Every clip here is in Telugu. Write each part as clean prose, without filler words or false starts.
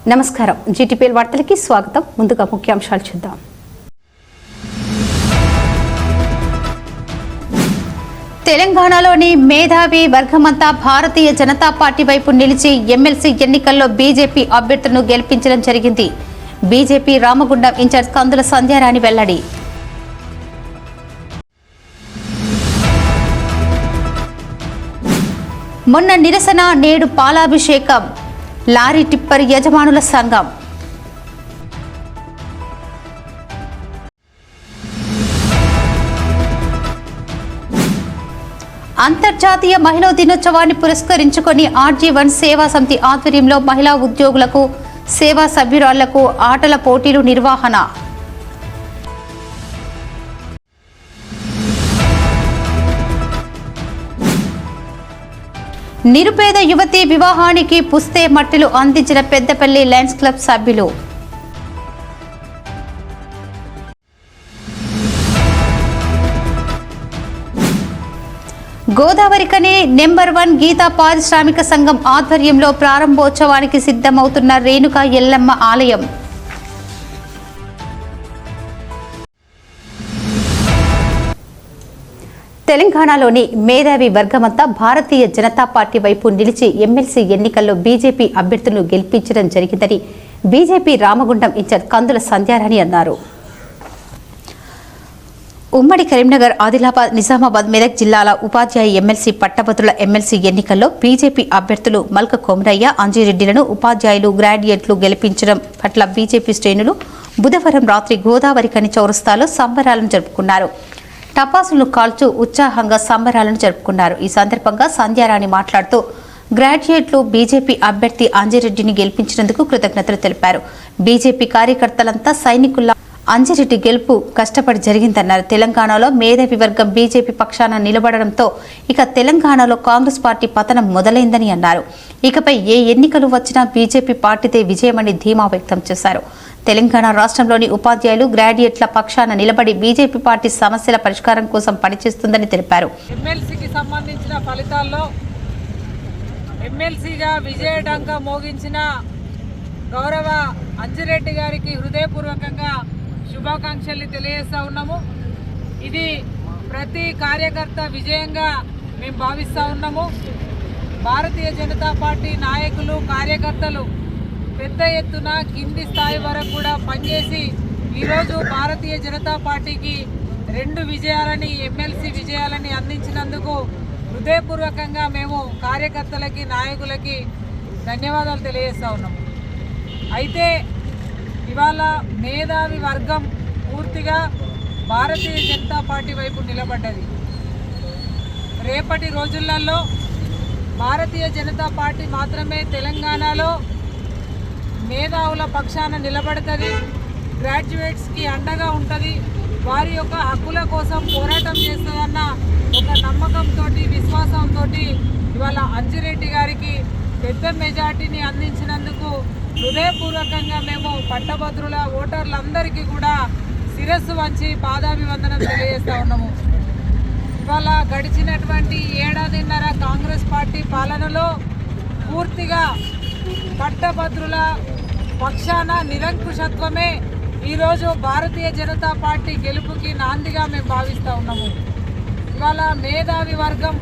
నమస్కారం జీటీపీఎల్ వార్తలకి స్వాగతం. ముందుగా ముఖ్యాంశాలు చూద్దాం. తెలంగాణలోని మేధావి వర్గమంతా భారతీయ జనతా పార్టీ వైపు నిలిచి ఎమ్మెల్సీ ఎన్నికల్లో బీజేపీ అభ్యర్థులను గెలిపించడం జరిగింది. బీజేపీ రామగుండం ఇన్ఛార్జ్ కందుల సంధ్యారాణి వెల్లడి. మొన్న నిరసన, నేడు పాలాభిషేకం. లారీ టిప్పర్ యజమానుల సంఘం. అంతర్జాతీయ మహిళా దినోత్సవాన్ని పురస్కరించుకొని RG1 సేవా సమితి ఆధ్వర్యంలో మహిళా ఉద్యోగులకు, సేవా సభ్యురాళ్లకు ఆటల పోటీలు నిర్వహణ. నిరుపేద యువతి వివాహానికి పుస్తే మట్టిలు అందించిన పెద్దపల్లి లయన్స్ క్లబ్ సభ్యులు. గోదావరికని నంబర్ 1 గీతా పారిశ్రామిక సంఘం ఆధ్వర్యంలో ప్రారంభోత్సవానికి సిద్ధమవుతున్న రేణుకా ఎల్లమ్మ ఆలయం. తెలంగాణలోని మేధావి వర్గమంతా భారతీయ జనతా పార్టీ వైపు నిలిచి ఎమ్మెల్సీ ఎన్నికల్లో బీజేపీ అభ్యర్థులను గెలిపించడం జరిగిందని బీజేపీ రామగుండం ఇన్ఛార్జ్ కందుల సంధ్యారాణి అన్నారు. ఉమ్మడి కరీంనగర్, ఆదిలాబాద్, నిజామాబాద్, మెదక్ జిల్లాల ఉపాధ్యాయ ఎమ్మెల్సీ, పట్టభద్రుల ఎమ్మెల్సీ ఎన్నికల్లో బీజేపీ అభ్యర్థులు మల్క కొమరయ్య, అంజిరెడ్డిలను ఉపాధ్యాయులు, గ్రాడ్యుయేట్లు గెలిపించడం పట్ల బీజేపీ శ్రేణులు బుధవారం రాత్రి గోదావరికని చౌరస్తాలో సంబరాలను జరుపుకున్నారు. టపాసులను కాల్చూ ఉత్సాహంగా సంబరాలను జరుపుకున్నారు. ఈ సందర్భంగా సంధ్యారాణి మాట్లాడుతూ గ్రాడ్యుయేట్లు బీజేపీ అభ్యర్థి అంజిరెడ్డిని గెలిపించినందుకు కృతజ్ఞతలు తెలిపారు. బీజేపీ కార్యకర్తలంతా సైనికుల్లా అంజిరెడ్డి గెలుపు కష్టపడి జరిగిందన్నారు. తెలంగాణలో మేధావి వర్గం బీజేపీ పక్షాన నిలబడడంతో ఇక తెలంగాణలో కాంగ్రెస్ పార్టీ పతనం మొదలైందని అన్నారు. ఇకపై ఏ ఎన్నికలు వచ్చినా బీజేపీ పార్టీదే విజయమని ధీమా వ్యక్తం చేశారు. తెలంగాణ రాష్ట్రంలోని ఉపాధ్యాయులు, గ్రాడ్యుయేట్ల పక్షాన నిలబడి బీజేపీ పార్టీ సమస్యల పరిష్కారం కోసం పనిచేస్తుందని తెలిపారు. ఎమ్మెల్సీకి సంబంధించిన ఫలితాల్లో ఎమ్మెల్సీగా విజయడంగా మోగించిన గౌరవ అంజిరెడ్డి గారికి హృదయపూర్వకంగా శుభాకాంక్షలు తెలియజేస్తా ఉన్నాము. ఇది ప్రతి కార్యకర్త విజయంగా మేము భావిస్తూ ఉన్నాము. భారతీయ జనతా పార్టీ నాయకులు, కార్యకర్తలు పెద్ద ఎత్తున కింది స్థాయి వరకు కూడా పనిచేసి ఈరోజు భారతీయ జనతా పార్టీకి 2 విజయాలని, ఎమ్మెల్సీ విజయాలని అందించినందుకు హృదయపూర్వకంగా మేము కార్యకర్తలకి, నాయకులకి ధన్యవాదాలు తెలియజేస్తా ఉన్నాము. అయితే ఇవాళ మేధావి వర్గం పూర్తిగా భారతీయ జనతా పార్టీ వైపు నిలబడ్డది. రేపటి రోజులలో భారతీయ జనతా పార్టీ మాత్రమే తెలంగాణలో మేధావుల పక్షాన నిలబడుతుంది, గ్రాడ్యుయేట్స్కి అండగా ఉంటుంది, వారి యొక్క హక్కుల కోసం పోరాటం చేస్తుందన్న ఒక నమ్మకంతో, విశ్వాసంతో ఇవాళ అంజిరెడ్డి గారికి పెద్ద మెజార్టీని అందించినందుకు హృదయపూర్వకంగా మేము పట్టభద్రుల ఓటర్లందరికీ కూడా శిరస్సు వంచి పాదాభివందనం తెలియజేస్తూ ఉన్నాము. ఇవాళ గడిచినటువంటి 1.5 ఏడాదిన్నర కాంగ్రెస్ పార్టీ పాలనలో పూర్తిగా పట్టభద్రుల పక్షాన నిరంకుశత్వమే ఈరోజు భారతీయ జనతా పార్టీ గెలుపుకి నాందిగా మేము భావిస్తూ ఉన్నాము. ఇవాళ మేధావి వర్గం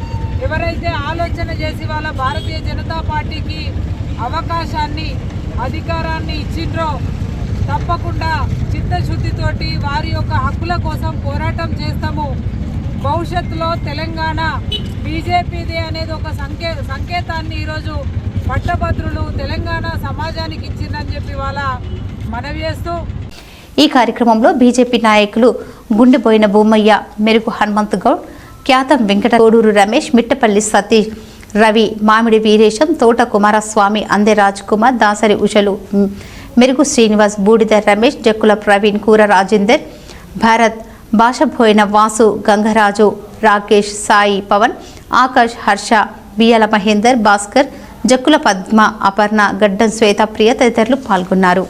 ఎవరైతే ఆలోచన చేసి వాళ్ళ భారతీయ జనతా పార్టీకి అవకాశాన్ని, అధికారాన్ని ఇచ్చిండ్రో తప్పకుండా చిత్తశుద్ధితోటి వారి యొక్క హక్కుల కోసం పోరాటం చేస్తాము. భవిష్యత్తులో తెలంగాణ బీజేపీదే అనేది ఒక సంకేతాన్ని ఈరోజు పట్టభద్రులు తెలంగాణ సమాజానికి ఇచ్చిందని చెప్పి వాళ్ళ మనవి చేస్తూ ఈ కార్యక్రమంలో బీజేపీ నాయకులు గుండెబోయిన భూమయ్య, మెరుగు హనుమంత్ గౌడ్, ఖ్యాతం వెంకట, కోడూరు రమేష్, మిట్టపల్లి సతీష్, రవి, మామిడి వీరేశం, తోట కుమారస్వామి, అందె రాజ్ కుమార్, దాసరి ఉషలు, మెరుగు శ్రీనివాస్, బూడిద రమేష్, జక్కుల ప్రవీణ్, కూర రాజేందర్, భారత్, భాషబోయిన వాసు, గంగరాజు, రాకేష్, సాయి, పవన్, ఆకాష్, హర్ష, బియ్యాల మహేందర్, భాస్కర్, జక్కుల పద్మ, అపర్ణ, గడ్డం శ్వేతప్రియ తదితరులు పాల్గొన్నారు.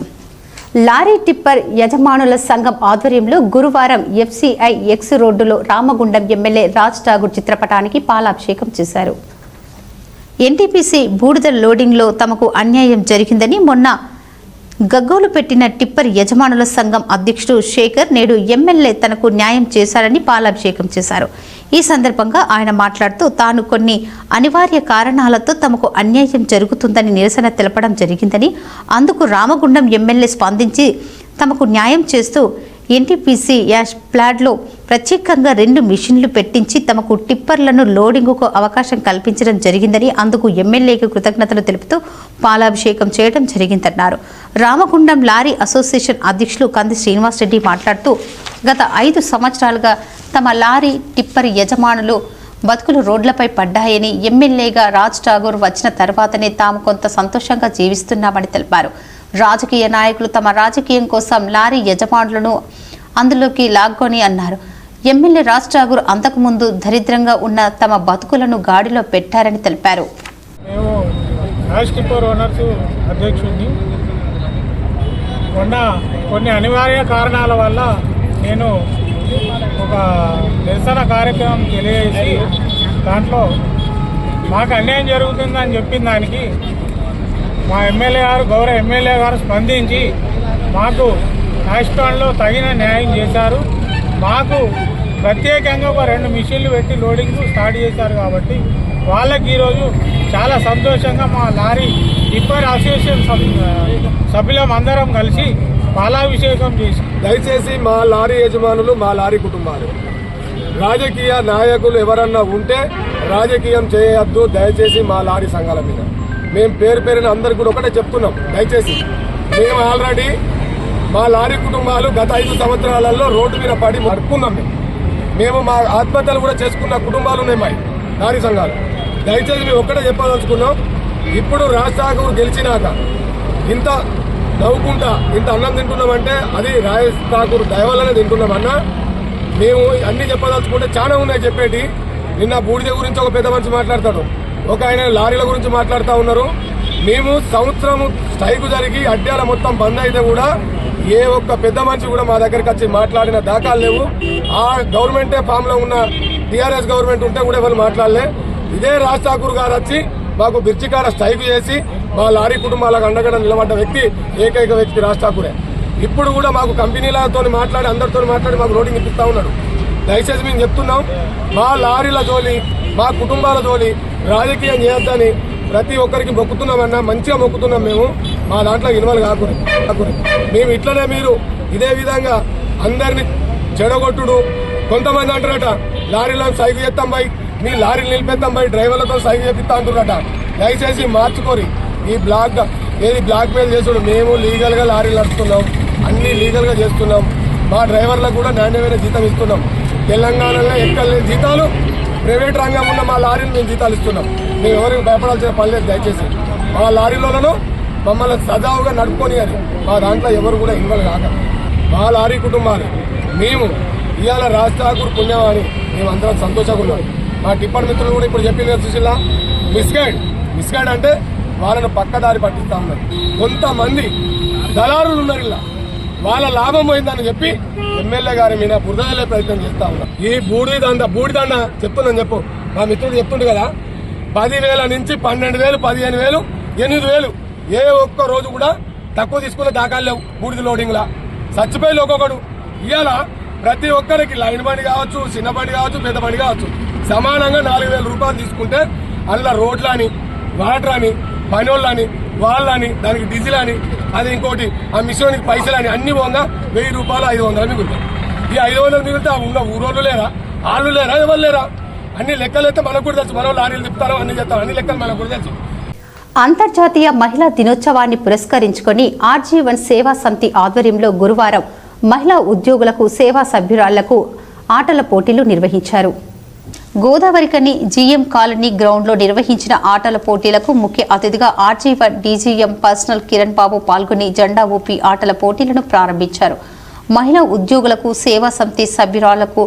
లారీ టిప్పర్ యజమానుల సంఘం ఆధ్వర్యంలో గురువారం FCI X రోడ్డులో రామగుండం ఎమ్మెల్యే రాజ్ ఠాగూర్ చిత్రపటానికి పాలాభిషేకం చేశారు. NTPC బూడిద లోడింగ్లో తమకు అన్యాయం జరిగిందని మొన్న గగ్గోలు పెట్టిన టిప్పర్ యజమానుల సంఘం అధ్యక్షుడు శేఖర్ నేడు ఎమ్మెల్యే తనకు న్యాయం చేశారని పాలాభిషేకం చేశారు. ఈ సందర్భంగా ఆయన మాట్లాడుతూ తాను కొన్ని అనివార్య కారణాలతో తమకు అన్యాయం జరుగుతుందని నిరసన తెలపడం జరిగిందని, అందుకు రామగుండం ఎమ్మెల్యే స్పందించి తమకు న్యాయం చేస్తూ ఎన్టీపీసీ యాష్ ప్లాడ్లో ప్రత్యేకంగా 2 మిషన్లు పెట్టించి తమకు టిప్పర్లను లోడింగుకు అవకాశం కల్పించడం జరిగిందని, అందుకు ఎమ్మెల్యేకి కృతజ్ఞతలు తెలుపుతూ పాలాభిషేకం చేయడం జరిగిందన్నారు. రామగుండం లారీ అసోసియేషన్ అధ్యక్షులు కంది శ్రీనివాసరెడ్డి మాట్లాడుతూ గత 5 సంవత్సరాలుగా తమ లారీ టిప్పర్ యజమానులు బతుకులు రోడ్లపై పడ్డాయని, ఎమ్మెల్యేగా రాజ్ ఠాగూర్ వచ్చిన తర్వాతనే తాము కొంత సంతోషంగా జీవిస్తున్నామని తెలిపారు. రాజకీయ నాయకులు తమ రాజకీయం కోసం లారీ యజమానులను అందులోకి లాక్కొని అన్నారు. ఎమ్మెల్యే రాజ్ ఠాగూర్ అంతకుముందు దరిద్రంగా ఉన్న తమ బతుకులను గాడిలో పెట్టారని తెలిపారు. మేము రాజ్ టిప్పర్ ఓనర్స్ అధ్యక్షుడిని. కొన్ని అనివార్య కారణాల వల్ల నేను ఒక నిరసన కార్యక్రమం తెలియజేసి దాంట్లో మాకు అన్యాయం జరుగుతుందని చెప్పిన దానికి మా ఎమ్మెల్యే గారు, గౌరవ ఎమ్మెల్యే గారు స్పందించి మాకు రాష్ట్రంలో తగిన న్యాయం చేశారు. మాకు ప్రత్యేకంగా ఒక 2 మిషన్లు పెట్టి లోడింగ్ స్టార్ట్ చేశారు. కాబట్టి వాళ్ళకి ఈరోజు చాలా సంతోషంగా మా లారీ టిప్పర్ అసోసియేషన్ సభ్యులం అందరం కలిసి పాలాభిషేకం చేసి, దయచేసి మా లారీ యజమానులు, మా లారీ కుటుంబాలు, రాజకీయ నాయకులు ఎవరన్నా ఉంటే రాజకీయం చేయొద్దు దయచేసి మా లారీ సంఘాల మీద. మేము పేరున అందరికి కూడా ఒకటే చెప్తున్నాం, దయచేసి మేము ఆల్రెడీ మా లారీ కుటుంబాలు గత 5 సంవత్సరాలలో రోడ్డు మీద పడి మడుకున్నాం. మేము మా ఆత్మహత్యలు కూడా చేసుకున్న కుటుంబాలు ఉన్నాయి మా లారీ సంఘాలు. దయచేసి మేము ఒక్కటే చెప్పదలుచుకున్నాం, ఇప్పుడు రాజ్ ఠాగూర్ గెలిచినాక ఇంత నవ్వుకుంటా ఇంత అన్నం తింటున్నామంటే అది రాజ్ ఠాగూర్ దయవల్లనే తింటున్నామన్నా. మేము అన్ని చెప్పదలుచుకుంటే చాలా ఉన్నాయి చెప్పేటి. నిన్న బూడిద గురించి ఒక పెద్ద మనిషి మాట్లాడతాడు, ఒక ఆయన లారీల గురించి మాట్లాడుతూ ఉన్నారు. మేము సంవత్సరం స్ట్రైక్ జరిగి అడ్డాల మొత్తం బంద్ అయితే కూడా ఏ ఒక్క పెద్ద మనిషి కూడా మా దగ్గరికి వచ్చి మాట్లాడిన దాఖలు లేవు. ఆ గవర్నమెంటే ఫామ్లో ఉన్న టీఆర్ఎస్ గవర్నమెంట్ ఉంటే కూడా ఎవరు మాట్లాడలే. ఇదే రాజ్ ఠాగూర్ గారు వచ్చి మాకు బిర్చికాడ స్ట్రైక్ చేసి మా లారీ కుటుంబాలకు అండగా నిలబడ్డ వ్యక్తి ఏకైక వ్యక్తి రాజ్ ఠాగూరే. ఇప్పుడు కూడా మాకు కంపెనీలతో మాట్లాడి అందరితో మాట్లాడి మాకు లోడింగ్ ఇప్పిస్తా ఉన్నాడు. దయచేసి మేము చెప్తున్నాం, మా లారీల జోలి, మా కుటుంబాల జోలి రాజకీయం చేయొద్దని ప్రతి ఒక్కరికి మొక్కుతున్నామన్నా, మంచిగా మొక్కుతున్నాం. మేము మా దాంట్లో ఇన్వాల్వ్ కాకూడదు. మేము ఇట్లనే మీరు ఇదే విధంగా అందరినీ చెడగొట్టుడు. కొంతమంది అంటారట లారీలను సైకిల్ చేస్తాం బై, మీ లారీలు నిలిపేస్తాం బై, డ్రైవర్లతో సైకిల్ చేపిస్తా అంటున్నారట. దయచేసి మార్చుకోరి. ఈ బ్లాక్ మెయిల్ చేసుడు. మేము లీగల్గా లారీలు నడుపుతున్నాం, అన్ని లీగల్గా చేస్తున్నాం. మా డ్రైవర్లకు కూడా నాణ్యమైన జీతం ఇస్తున్నాం. తెలంగాణలో ఎక్కడ లేని జీతాలు ప్రైవేట్ రంగం ఉన్న మా లారీలు మేము జీతాలు ఇస్తున్నాం. మేము ఎవరికి భయపడాల్సిన పని లేదు. దయచేసి మా లారీలలో మమ్మల్ని సజావుగా నడుపుకొని అని మా దాంట్లో ఎవరు కూడా ఇన్వాల్వ్ కాక మా లారీ కుటుంబాలు మేము ఇవాళ రాజ్ ఠాగూర్ పుణ్యమని మేము అందరం సంతోషంగా ఉన్నాం. మా టిప్పర్ మిత్రులు కూడా ఇప్పుడు చెప్పిన సుశీల మిస్గైడ్ అంటే వాళ్ళను పక్కదారి పట్టిస్తా ఉన్నారు. కొంతమంది దళారులు ఉన్నారు, ఇలా వాళ్ళ లాభం పోయిందని చెప్పి ఎమ్మెల్యే గారి మీద బురదలే ప్రయత్నం చేస్తా ఉన్నారు. ఈ బూడిదండ చెప్తున్నాను చెప్పు, మా మిత్రుడు చెప్తుండే కదా, 10,000 నుంచి 12,000, 15,000, 8,000 ఏ ఒక్క రోజు కూడా తక్కువ తీసుకునే దాఖలు లేవు. బూడిద లోడింగ్లా చచ్చిపోయి ఒక్కొక్కడు. ఇవాళ ప్రతి ఒక్కరికి లైన్ బండి కావచ్చు, చిన్న బండి కావచ్చు, పెద్ద బండి కావచ్చు, సమానంగా 4,000 రూపాయలు తీసుకుంటే అందులో రోడ్లని, వాటర్ అని, పనోళ్ళని, వాళ్ళని, దానికి డీజిల్ అని, అది ఇంకోటి ఆ మిషన్కి పైసలని అన్ని పోగా 1,000 రూపాయలు 500 మిగులుతాయి. ఈ 500 మిగిలితే ఉన్న ఊరోళ్ళు లేరా, వాళ్ళు లేరా, ఎవరు లేరా? అన్ని లెక్కలైతే మనకు కూడా తెలుసు. మనం లారీలు తిప్పుతారో అన్ని చేస్తాం, అన్ని లెక్కలు మనకు కూడా తెలుసు. అంతర్జాతీయ మహిళా దినోత్సవాన్ని పురస్కరించుకొని ఆర్జీవన్ సేవా సమితి ఆధ్వర్యంలో గురువారం మహిళా ఉద్యోగులకు, సేవా సభ్యురాళ్లకు ఆటల పోటీలు నిర్వహించారు. గోదావరికని జీఎం కాలనీ గ్రౌండ్లో నిర్వహించిన ఆటల పోటీలకు ముఖ్య అతిథిగా ఆర్జీవన్ డీజీఎం పర్సనల్ కిరణ్ బాబు పాల్గొని జెండా ఊపి ఆటల పోటీలను ప్రారంభించారు. మహిళా ఉద్యోగులకు, సేవా సమితి సభ్యురాళ్లకు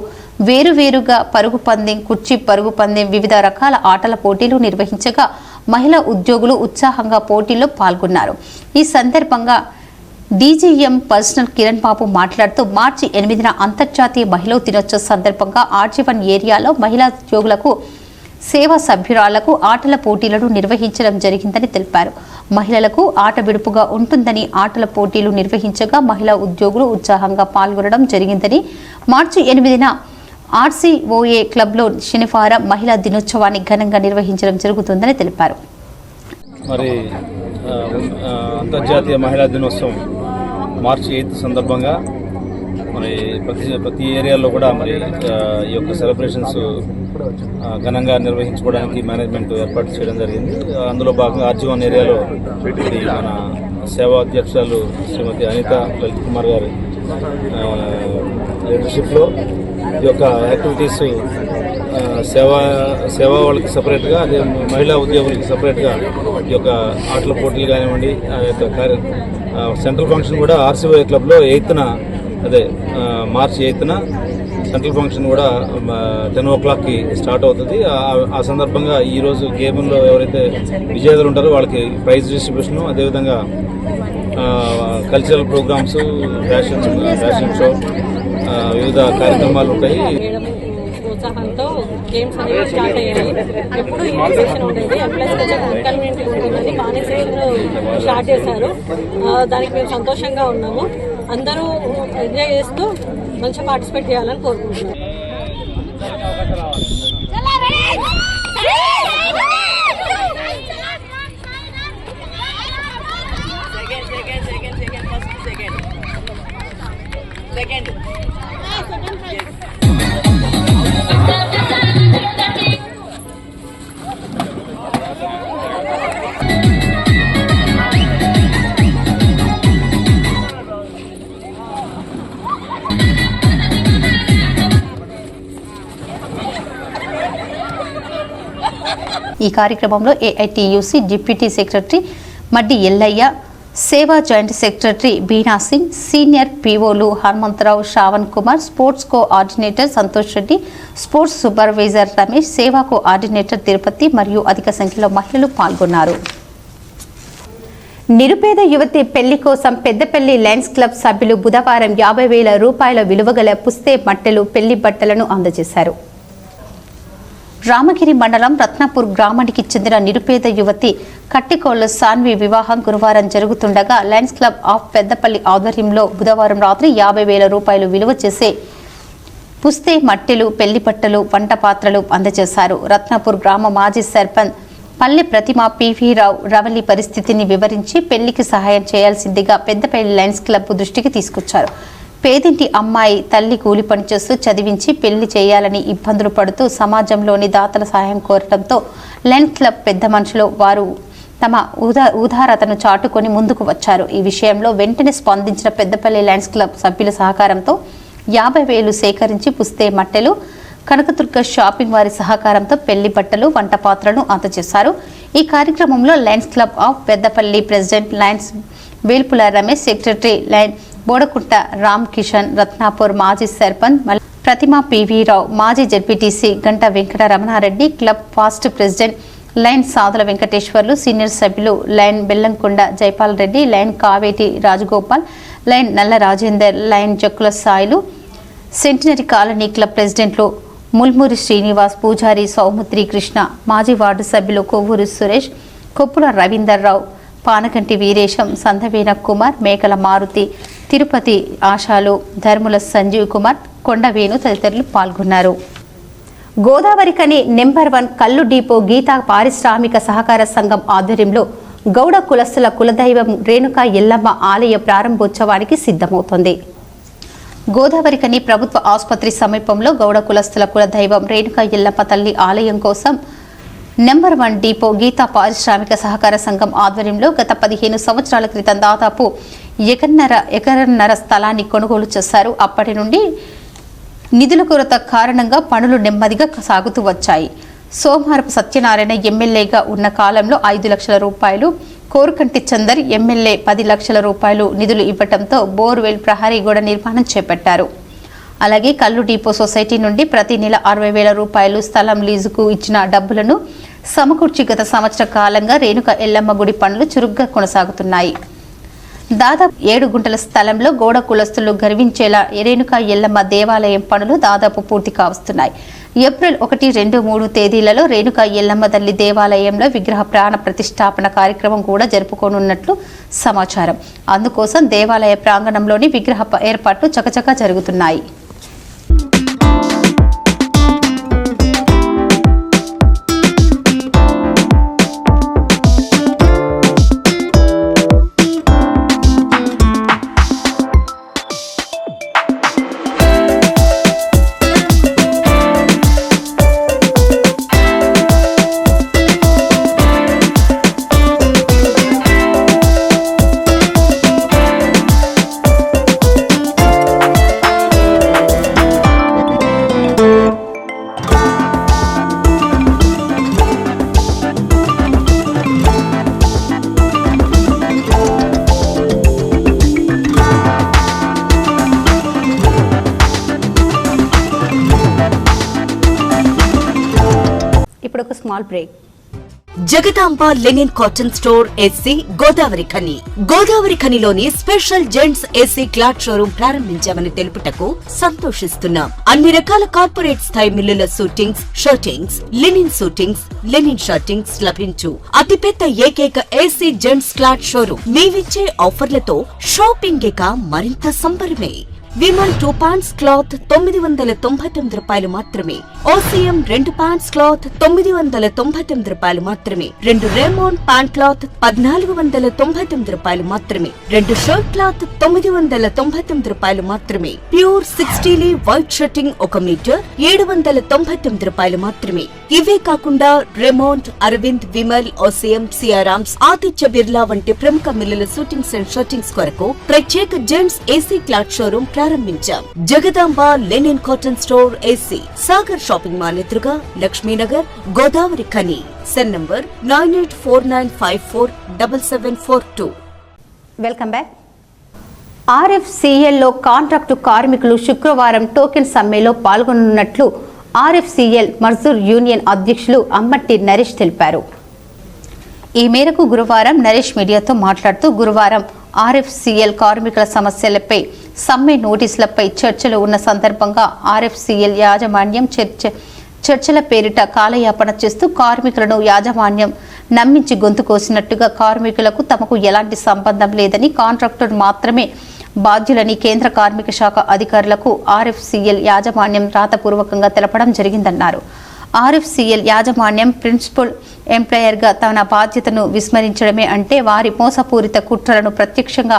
వేరువేరుగా పరుగు పందెం, కుర్చీ పరుగు పందెం, వివిధ రకాల ఆటల పోటీలు నిర్వహించగా మహిళా ఉద్యోగులు ఉత్సాహంగా పోటీల్లో పాల్గొన్నారు. ఈ సందర్భంగా డీజీఎం పర్సనల్ కిరణ్ బాబు మాట్లాడుతూ మార్చి 8న అంతర్జాతీయ మహిళా దినోత్సవం సందర్భంగా ఆర్జీవన్ ఏరియాలో మహిళా ఉద్యోగులకు సేవా సభ్యురాలకు ఆటల పోటీలను నిర్వహించడం జరిగిందని తెలిపారు. మహిళలకు ఆట విడుపుగా ఉంటుందని ఆటల పోటీలు నిర్వహించగా మహిళా ఉద్యోగులు ఉత్సాహంగా పాల్గొనడం జరిగిందని, మార్చి 8న RCOA క్లబ్లో శనివారం మహిళా దినోత్సవాన్ని ఘనంగా నిర్వహించడం జరుగుతుందని తెలిపారు. మరి అంతర్జాతీయ మహిళా దినోత్సవం మార్చి 8 సందర్భంగా మరి ప్రతి ఏరియాలో కూడా మరి ఈ యొక్క సెలబ్రేషన్స్ ఘనంగా నిర్వహించుకోవడానికి మేనేజ్మెంట్ ఏర్పాటు చేయడం జరిగింది. అందులో భాగంగా RG1 ఏరియాలో మన సేవా అధ్యక్షురాలు శ్రీమతి అనిత లలిత్ కుమార్ గారి లీడర్షిప్లో ఈ యొక్క యాక్టివిటీస్ సేవా వాళ్ళకి సపరేట్గా, అదే మహిళా ఉద్యోగులకి సపరేట్గా ఈ యొక్క ఆటల పోటీలు కానివ్వండి, ఆ యొక్క సెంట్రల్ ఫంక్షన్ కూడా RCOA క్లబ్లో 8న, అదే మార్చి 8న సెంట్రల్ ఫంక్షన్ కూడా 10 o'clockకి స్టార్ట్ అవుతుంది. ఆ సందర్భంగా ఈరోజు గేమ్లో ఎవరైతే విజేతలు ఉంటారో వాళ్ళకి ప్రైజ్ డిస్ట్రిబ్యూషను, అదేవిధంగా కల్చరల్ ప్రోగ్రామ్స్, ఫ్యాషన్ షో, వివిధ కార్యక్రమాలు ఉంటాయి. ప్రోత్సాహంతో గేమ్స్ అనేవి స్టార్ట్ అయ్యాయి. ఎప్పుడు ఇన్విటేషన్ ఉండేది, ఎంప్లాయీస్ కొంచెం కన్వీనియంట్గా ఉంటుందని బాగానే సెషన్ స్టార్ట్ చేశారు. దానికి మేము సంతోషంగా ఉన్నాము. అందరూ ఎంజాయ్ చేస్తూ మంచిగా పార్టిసిపేట్ చేయాలని కోరుకుంటున్నాం. ఈ కార్యక్రమంలో AITUC deputy secretary Maddi Yellaiah, Seva joint secretary Beena Singh, senior POలు Hanumantharao, Shravan Kumar, sports coordinator Santosh Reddy, sports supervisor Ramesh, Seva coordinator Tirupati మరియు అధిక సంఖ్యలో మహిళలు పాల్గొన్నారు. నిరుపేద యువతి పెళ్లి కోసం పెద్దపల్లి లయన్స్ క్లబ్ సభ్యులు బుధవారం 50,000 రూపాయల విలువగల పుస్తే మట్టెలు, పెళ్లి బట్టలను అందజేశారు. రామగిరి మండలం రత్నాపూర్ గ్రామానికి చెందిన నిరుపేద యువతి కట్టికోళ్ల సాన్వి వివాహం గురువారం జరుగుతుండగా లయన్స్ క్లబ్ ఆఫ్ పెద్దపల్లి ఆధ్వర్యంలో బుధవారం రాత్రి 50,000 రూపాయలు విలువ చేసే పుస్తే మట్టెలు, పెళ్లి బట్టలు, వంట పాత్రలు అందజేశారు. రత్నాపూర్ గ్రామ మాజీ సర్పంచ్ పల్లె ప్రతిమ PV రావు రవలి పరిస్థితిని వివరించి పెళ్లికి సహాయం చేయాల్సిందిగా పెద్దపల్లి లయన్స్ క్లబ్ దృష్టికి తీసుకొచ్చారు. పేదింటి అమ్మాయి తల్లి కూలి పని చేస్తూ చదివించి పెళ్లి చేయాలని ఇబ్బందులు పడుతూ సమాజంలోని దాతల సహాయం కోరడంతో లయన్స్ క్లబ్ పెద్ద మనుషులు వారు తమ ఉదారతను చాటుకొని ముందుకు వచ్చారు. ఈ విషయంలో వెంటనే స్పందించిన పెద్దపల్లి లయన్స్ క్లబ్ సభ్యుల సహకారంతో 50,000 సేకరించి పుస్తే మట్టెలు, కనకదుర్గ షాపింగ్ వారి సహకారంతో పెళ్లి బట్టలు, వంట పాత్రలను అందజేశారు. ఈ కార్యక్రమంలో lions club of Peddapalli president lions Velpula Ramesh, secretary lion Bodakunta Ram Kishan, Ratnapur మాజీ సర్పంచ్ ప్రతిమ PV రావు, మాజీ ZPTC Ganta Venkata Ramanareddy, club past president lion Sadula Venkateswarlu, senior సభ్యులు lion Bellamkonda Jaipal Reddy, lion Kaveti Rajagopal, lion Nalla Rajender, lion Jakkula Sailu, centenary colony club ప్రెసిడెంట్లు ముల్మూరి శ్రీనివాస్, పూజారి సౌముద్రి కృష్ణ, మాజీ వార్డు సభ్యులు కొవ్వూరి సురేష్, కొప్పుల రవీందర్ రావు, పానకంటి వీరేశం, సంధవీన కుమార్, మేకల మారుతి, తిరుపతి ఆశాలు, ధర్ముల సంజీవ్ కుమార్, కొండవేణు తదితరులు పాల్గొన్నారు. గోదావరికని నెంబర్ 1 కల్లు డిపో గీతా పారిశ్రామిక సహకార సంఘం ఆధ్వర్యంలో గౌడ కులస్తుల కులదైవం రేణుకా ఎల్లమ్మ ఆలయ ప్రారంభోత్సవానికి సిద్ధమవుతోంది. గోదావరికని ప్రభుత్వ ఆసుపత్రి సమీపంలో గౌడ కులస్తుల కులదైవం రేణుకా ఎల్లమ్మ తల్లి ఆలయం కోసం నెంబర్ 1 డిపో గీతా పారిశ్రామిక సహకార సంఘం ఆధ్వర్యంలో గత 15 సంవత్సరాల క్రితం దాదాపు ఎకరన్నర స్థలాన్ని కొనుగోలు చేశారు. అప్పటి నుండి నిధుల కొరత కారణంగా పనులు నెమ్మదిగా సాగుతూ వచ్చాయి. సోమవారపు సత్యనారాయణ ఎమ్మెల్యేగా ఉన్న కాలంలో 5 లక్షల రూపాయలు, కోరుకంటి చందర్ ఎమ్మెల్యే 10 లక్షల రూపాయలు నిధులు ఇవ్వడంతో బోర్వెల్, ప్రహరీ గోడ నిర్మాణం చేపట్టారు. అలాగే కల్లు డిపో సొసైటీ నుండి ప్రతి నెల 60,000 రూపాయలు స్థలం లీజుకు ఇచ్చిన డబ్బులను సమకూర్చి గత సంవత్సర కాలంగా రేణుక ఎల్లమ్మ గుడి పనులు చురుగ్గా కొనసాగుతున్నాయి. దాదాపు 7 గుంటల స్థలంలో గోడ కులస్తులు గర్వించేలా రేణుకా ఎల్లమ్మ దేవాలయం పనులు దాదాపు పూర్తి కావస్తున్నాయి. ఏప్రిల్ 1, 2, 3 తేదీలలో రేణుకా ఎల్లమ్మ తల్లి దేవాలయంలో విగ్రహ ప్రాణ ప్రతిష్టాపన కార్యక్రమం కూడా జరుపుకోనున్నట్లు సమాచారం. అందుకోసం దేవాలయ ప్రాంగణంలోని విగ్రహ ఏర్పాట్లు చకచకా జరుగుతున్నాయి. ఇప్పుడు ఒక small break. Jagadamba linen cotton store AC Godavari Khani. Godavari ఖనిలోని special gents AC cloth showroom ప్రారంభించామని తెలుపుటకు సంతోషిస్తున్నాం. అన్ని రకాల కార్పొరేట్ స్థాయి మిల్లుల suitings, shirtings, linen suitings, linen shirtings లభించు అతిపెద్ద ఏకైక ఏసీ జెంట్స్ క్లాత్ షోరూమ్. మేమిచ్చే ఆఫర్లతో షాపింగ్ ఇక మరింత సంబరమే. విమల్ 2 పాంట్స్ క్లాత్ 999 రూపాయలు మాత్రమే. ఓసీఎం 2 పాంట్స్ క్లాత్ 999 రూపాయలు మాత్రమే. 2 రేమోన్ ప్యాంట్ క్లాత్ 1499 రూపాయలు మాత్రమే. 2 షర్ట్ క్లాత్ 999 రూపాయలు మాత్రమే. ప్యూర్ 60 వైట్ షర్టింగ్ 1 మీటర్ 799 రూపాయలు మాత్రమే. ఇవే కాకుండా రెమోంట్, అరవింద్, విమల్, ఓసీఎం, సియారామ్స్, ఆదిత్య బిర్లా వంటి ప్రముఖ మిల్లుల షూటింగ్స్ అండ్ షర్టింగ్స్ కొరకు ప్రత్యేక జెంట్స్ ఏసీ క్లాత్ షోరూమ్ ప్రారంభించాం. Jagadamba linen cotton store AC, Sagar shopping mall ఎదురుగా, Lakshminagar, Godavari Khani. Cell number 9849547742. Welcome back. ఆర్ఎఫ్సిఎల్లో కాంట్రాక్టు కార్మికులు శుక్రవారం టోకెన్ సమ్మెలో పాల్గొనున్నట్లు ఆర్ఎఫ్సిఎల్ మజ్దూర్ యూనియన్ అధ్యక్షులు అమ్మట్టి నరేష్ తెలిపారు. ఈ మేరకు గురువారం నరేష్ మీడియాతో మాట్లాడుతూ గురువారం ఆర్ఎఫ్సిఎల్ కార్మికుల సమస్యలపై సమ్మె నోటీసులపై చర్చలు ఉన్న సందర్భంగా ఆర్ఎఫ్సిఎల్ యాజమాన్యం చర్చల పేరిట కాలయాపన చేస్తూ కార్మికులను యాజమాన్యం నమ్మించి గొంతు కోసినట్టుగా కార్మికులకు తమకు ఎలాంటి సంబంధం లేదని, కాంట్రాక్టర్ మాత్రమే బాధ్యులని కేంద్ర కార్మిక శాఖ అధికారులకు ఆర్ఎఫ్సిఎల్ యాజమాన్యం రాతపూర్వకంగా తెలపడం జరిగిందన్నారు. ఆర్ఎఫ్సిఎల్ యాజమాన్యం ప్రిన్సిపల్ ఎంప్లాయర్గా తన బాధ్యతను విస్మరించడమే అంటే వారి మోసపూరిత కుట్రలను ప్రత్యక్షంగా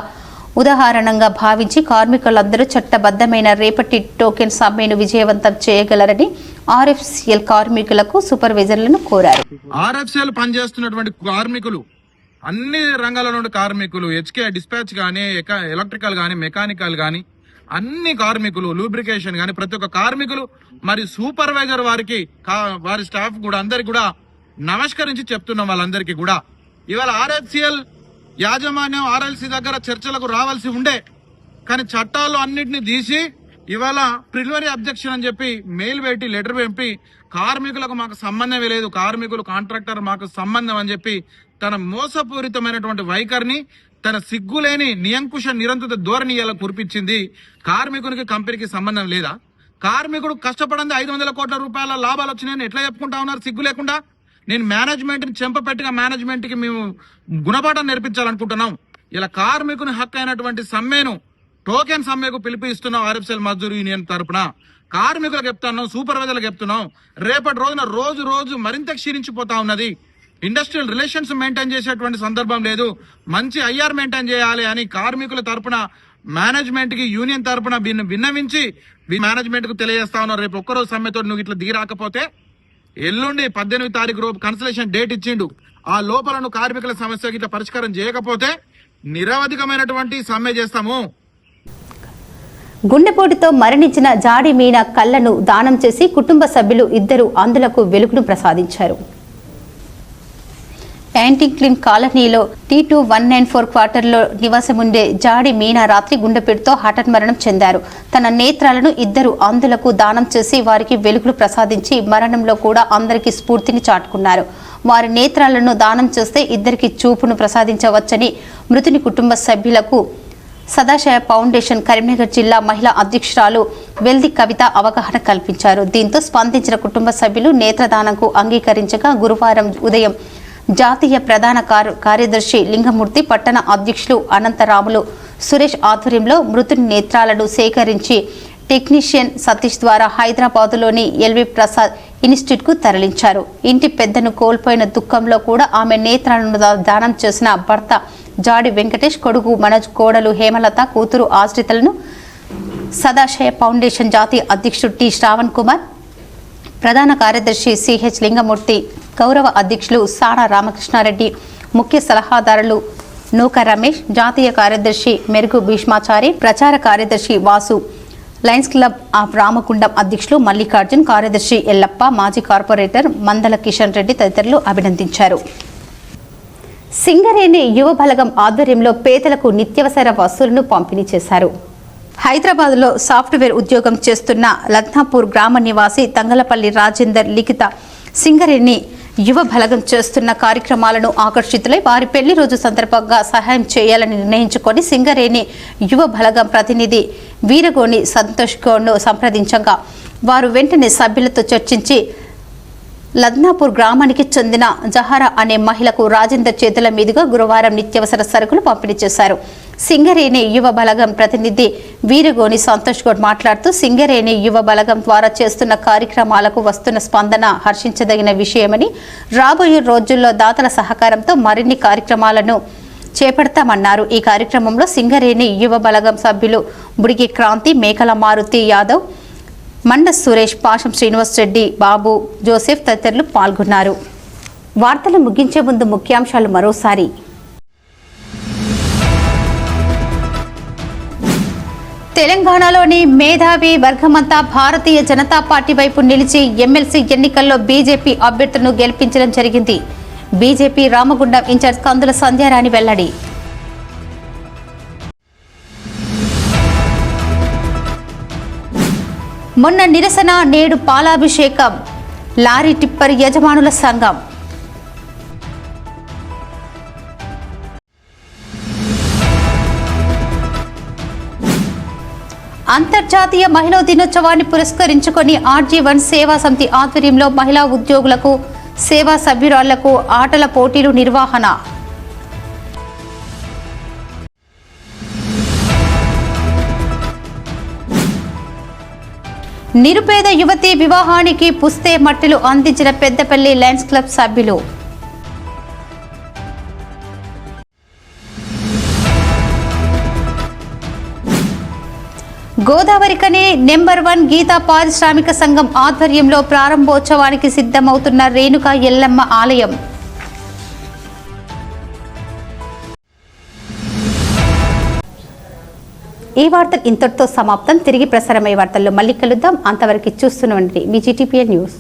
ఉదాహరణంగా భావించి కార్మికులందరూ చట్టబద్ధమైన రేపటి టోకెన్ సమ్మెను విజయవంతం చేయగలరని ఆర్ఎఫ్సిఎల్ కార్మికులకు సూపర్వైజర్లను కోరారు. ఆర్ఎఫ్సిఎల్ పనిచేస్తున్నటువంటి కార్మికులు, అన్ని రంగాల నుండి కార్మికులు, హెచ్కే డిస్పాచ్ గానీ, ఎలక్ట్రికల్ గానీ, మెకానికల్ గానీ, అన్ని కార్మికులు, లూబ్రికేషన్ గానీ, ప్రతి ఒక్క కార్మికులు మరి సూపర్వైజర్ వారికి, వారి స్టాఫ్ కూడా అందరికి కూడా నమస్కరించి చెప్తున్నాం. వాళ్ళందరికీ కూడా ఇవాళ ఆర్ఎఫ్సిఎల్ యాజమాన్యం ఆర్ఎల్సీ దగ్గర చర్చలకు రావాల్సి ఉండే, కానీ చట్టాలు అన్నింటినీ తీసి ఇవాళ ప్రిలిమినరీ అబ్జెక్షన్ అని చెప్పి మెయిల్ పెట్టి లెటర్ పంపి కార్మికులకు మాకు సంబంధమే లేదు, కార్మికులు కాంట్రాక్టర్ మాకు సంబంధం అని చెప్పి తన మోసపూరితమైనటువంటి వైఖరిని, తన సిగ్గులేని నియంకుశ నిరంకుశ ధోరణి ఇలా కురిపించింది. కార్మికునికి కంపెనీకి సంబంధం లేదా? కార్మికుడు కష్టపడింది 500 కోట్ల రూపాయల లాభాలు వచ్చినాయని ఎట్లా చెప్పుకుంటా ఉన్నారు సిగ్గు లేకుండా? నేను మేనేజ్మెంట్ ని చెంపపెట్టిగా మేనేజ్మెంట్ కి మేము గుణపాఠం నేర్పించాలనుకుంటున్నాం. ఇలా కార్మికుని హక్కు అయినటువంటి సమ్మెను, టోకెన్ సమ్మెకు పిలిపిస్తున్నాం. ఆర్ఎఫ్సిఎల్ మజ్దూర్ యూనియన్ తరపున కార్మికులకు చెప్తున్నాం, సూపర్వైజర్లకు చెప్తున్నాం. రేపటి రోజున రోజు మరింత క్షీణించిపోతా ఉన్నది. ఇండస్ట్రియల్ రిలేషన్స్ మెయింటైన్ చేసేటువంటి సందర్భం లేదు. మంచి ఐఆర్ మెయింటైన్ చేయాలి అని కార్మికుల తరపున మేనేజ్మెంట్ కి, యూనియన్ తరపున విన్నవించి మేనేజ్మెంట్ కు తెలియజేస్తా ఉన్నారు. రేపు ఒక్కరోజు సమ్మెతో నువ్వు ఇట్లా దిగిరాకపోతే ఎల్లుండి 18వ తారీఖు రోజు కన్సలేషన్ డేట్ ఇచ్చిండు. ఆ లోపల నువ్వు కార్మికుల సమస్యకి ఇట్లా పరిష్కారం చేయకపోతే నిరవధికమైనటువంటి సమ్మె చేస్తాము. గుండెపోటుతో మరణించిన జాడి మీనా కళ్లను దానం చేసి కుటుంబ సభ్యులు 2 అందులకు వెలుగును ప్రసాదించారు. యాంటీక్లిన్ కాలనీలో T2194 క్వార్టర్లో నివాసముండే జాడి మీనా రాత్రి గుండెపోటుతో హఠాన్మరణం చెందారు. తన నేత్రాలను ఇద్దరు అంధులకు దానం చేసి వారికి వెలుగులు ప్రసాదించి మరణంలో కూడా అందరికీ స్ఫూర్తిని చాటుకున్నారు. వారి నేత్రాలను దానం చేస్తే ఇద్దరికి చూపును ప్రసాదించవచ్చని మృతుని కుటుంబ సభ్యులకు సదాశయ ఫౌండేషన్ కరీంనగర్ జిల్లా మహిళా అధ్యక్షురాలు వెల్ది కవిత అవగాహన కల్పించారు. దీంతో స్పందించిన కుటుంబ సభ్యులు నేత్రదానంకు అంగీకరించగా గురువారం ఉదయం జాతీయ ప్రధాన కార్యదర్శి లింగమూర్తి, పట్టణ అధ్యక్షులు అనంతరాములు, సురేష్ ఆధ్వర్యంలో మృతుని నేత్రాలను సేకరించి టెక్నీషియన్ సతీష్ ద్వారా హైదరాబాదులోని ఎల్వి ప్రసాద్ ఇన్స్టిట్యూట్కు తరలించారు. ఇంటి పెద్దను కోల్పోయిన దుఃఖంలో కూడా ఆమె నేత్రాలను దానం చేసిన భర్త జాడి వెంకటేష్, కొడుకు మనోజ్, కోడలు హేమలత, కూతురు ఆశ్రితలను సదాశయ ఫౌండేషన్ జాతీయ అధ్యక్షుడు టి శ్రావణ్ కుమార్, ప్రధాన కార్యదర్శి సిహెచ్ లింగమూర్తి, గౌరవ అధ్యక్షులు సానా రామకృష్ణారెడ్డి, ముఖ్య సలహాదారులు నూక రమేష్, జాతీయ కార్యదర్శి మెరుగు భీష్మాచారి, ప్రచార కార్యదర్శి Vasu, Lions club of Ramagundam అధ్యక్షులు మల్లికార్జున్, కార్యదర్శి ఎల్లప్ప, మాజీ కార్పొరేటర్ మందల కిషన్ రెడ్డి తదితరులు అభినందించారు. సింగరేణి యువ బలగం ఆధ్వర్యంలో పేదలకు నిత్యావసర వస్తువులను పంపిణీ చేశారు. హైదరాబాద్లో సాఫ్ట్వేర్ ఉద్యోగం చేస్తున్న లద్నాపూర్ గ్రామ నివాసి తంగలపల్లి రాజేందర్ లిఖిత సింగరేణి యువ బలగం చేస్తున్న కార్యక్రమాలను ఆకర్షితులై వారి పెళ్లి రోజు సందర్భంగా సహాయం చేయాలని నిర్ణయించుకొని సింగరేణి యువ బలగం ప్రతినిధి వీరగోని సంతోష్ గౌడ్ను సంప్రదించగా వారు వెంటనే సభ్యులతో చర్చించి లద్నాపూర్ గ్రామానికి చెందిన జహారా అనే మహిళకు రాజేందర్ చేతుల మీదుగా గురువారం నిత్యావసర సరుకులు పంపిణీ చేశారు. సింగరేణి యువ బలగం ప్రతినిధి వీరగోని సంతోష్ గౌడ్ మాట్లాడుతూ సింగరేణి యువ బలగం ద్వారా చేస్తున్న కార్యక్రమాలకు వస్తున్న స్పందన హర్షించదగిన విషయమని, రాబోయే రోజుల్లో దాతల సహకారంతో మరిన్ని కార్యక్రమాలను చేపడతామన్నారు. ఈ కార్యక్రమంలో సింగరేణి యువ బలగం సభ్యులు బుడిగి క్రాంతి, మేకల మారుతి యాదవ్, మండ సురేష్, పాషం శ్రీనివాస్ రెడ్డి, బాబు, జోసెఫ్ తదితరులు పాల్గొన్నారు. వార్తలు ముగించే ముందు ముఖ్యాంశాలు మరోసారి. తెలంగాణలోని మేధావి వర్గమంతా భారతీయ జనతా పార్టీ వైపు నిలిచి ఎమ్మెల్సీ ఎన్నికల్లో బీజేపీ అభ్యర్థులను గెలిపించడం జరిగింది. బీజేపీ రామగుండం ఇన్ఛార్జ్ కందుల సంధ్యారాణి వెల్లడి. మొన్న నిరసన, నేడు పాలాభిషేకం. లారీ టిప్పర్ యజమానుల సంఘం. అంతర్జాతీయ మహిళా దినోత్సవాన్ని పురస్కరించుకొని RG1 సేవా సమితి ఆధ్వర్యంలో మహిళా ఉద్యోగులకు, సేవా సభ్యురాళ్లకు ఆటల పోటీలు నిర్వహణ. నిరుపేద యువతి వివాహానికి పుస్తే మట్టిలు అందించిన పెద్దపల్లి లయన్స్ క్లబ్ సభ్యులు. గోదావరికని నంబర్ 1 గీతా పారిశ్రామిక సంఘం ఆధ్వర్యంలో ప్రారంభోత్సవానికి సిద్ధమవుతున్న రేణుకా ఎల్లమ్మ ఆలయం. ఈ వార్తలు ఇంతటితో సమాప్తం. తిరిగి ప్రసారమయ్యే వార్తల్లో మళ్ళీ కలుద్దాం. అంతవరకు చూస్తూనే ఉండండి మీ GTPL న్యూస్.